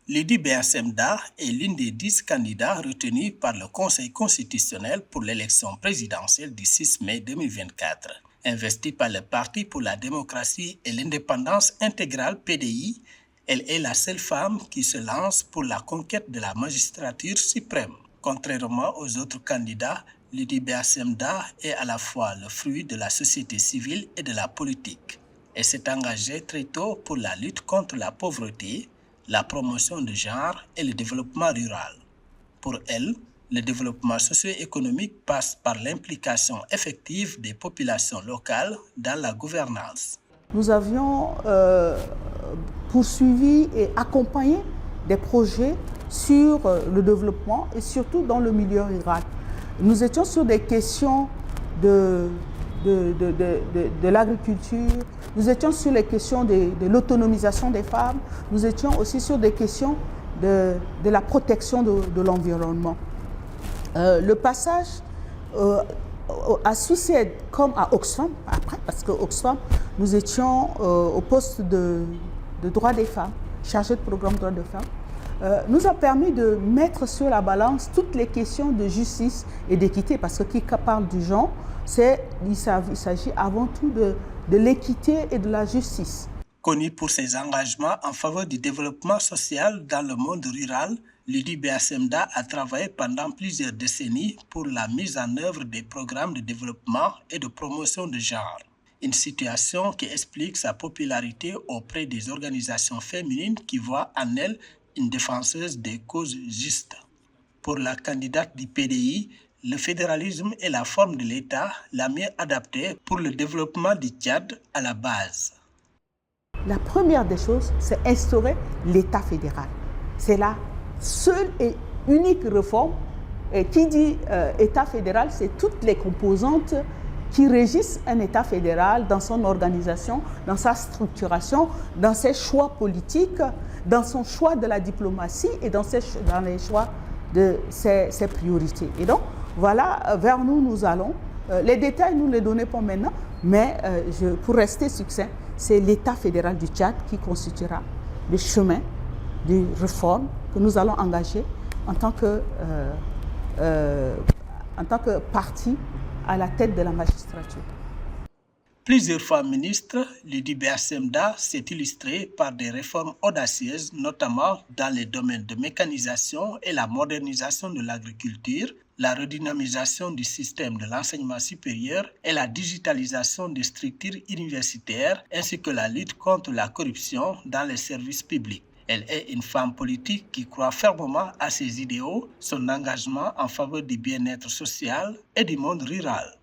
Lydie Semda est l'une des 10 candidats retenus par le Conseil constitutionnel pour l'élection présidentielle du 6 mai 2024. Investie par le Parti pour la démocratie et l'indépendance intégrale PDI, elle est la seule femme qui se lance pour la conquête de la magistrature suprême. Contrairement aux autres candidats, Lydie Semda est à la fois le fruit de la société civile et de la politique. Elle s'est engagée très tôt pour la lutte contre la pauvreté, la promotion du genre et le développement rural. Pour elle, le développement socio-économique passe par l'implication effective des populations locales dans la gouvernance. Nous avions poursuivi et accompagné des projets sur le développement et surtout dans le milieu rural. Nous étions sur des questions de l'agriculture, nous étions sur les questions de l'autonomisation des femmes, nous étions aussi sur des questions de la protection de l'environnement. Le passage à Suicide comme à Oxfam, après, parce que Oxfam, nous étions au poste de droits des femmes, chargé de programme droits des femmes, nous a permis de mettre sur la balance toutes les questions de justice et d'équité, parce que qui parle du genre, il s'agit avant tout de l'équité et de la justice. Connue pour ses engagements en faveur du développement social dans le monde rural, Lydie Semda a travaillé pendant plusieurs décennies pour la mise en œuvre des programmes de développement et de promotion de genre. Une situation qui explique sa popularité auprès des organisations féminines qui voient en elle une défenseuse des causes justes. Pour la candidate du PDI, le fédéralisme est la forme de l'État la mieux adaptée pour le développement du Tchad à la base. La première des choses, c'est instaurer l'État fédéral. C'est la seule et unique réforme. Et qui dit État fédéral, c'est toutes les composantes qui régissent un État fédéral dans son organisation, dans sa structuration, dans ses choix politiques, dans son choix de la diplomatie et dans les choix de ses priorités. Et donc, voilà vers nous allons. Les détails, nous ne les donnons pas maintenant, mais pour rester succinct, c'est l'État fédéral du Tchad qui constituera le chemin de réforme que nous allons engager en tant que parti à la tête de la magistrature. Plusieurs fois ministre, Lydie Semda s'est illustrée par des réformes audacieuses, notamment dans les domaines de mécanisation et la modernisation de l'agriculture, la redynamisation du système de l'enseignement supérieur et la digitalisation des structures universitaires, ainsi que la lutte contre la corruption dans les services publics. Elle est une femme politique qui croit fermement à ses idéaux, son engagement en faveur du bien-être social et du monde rural.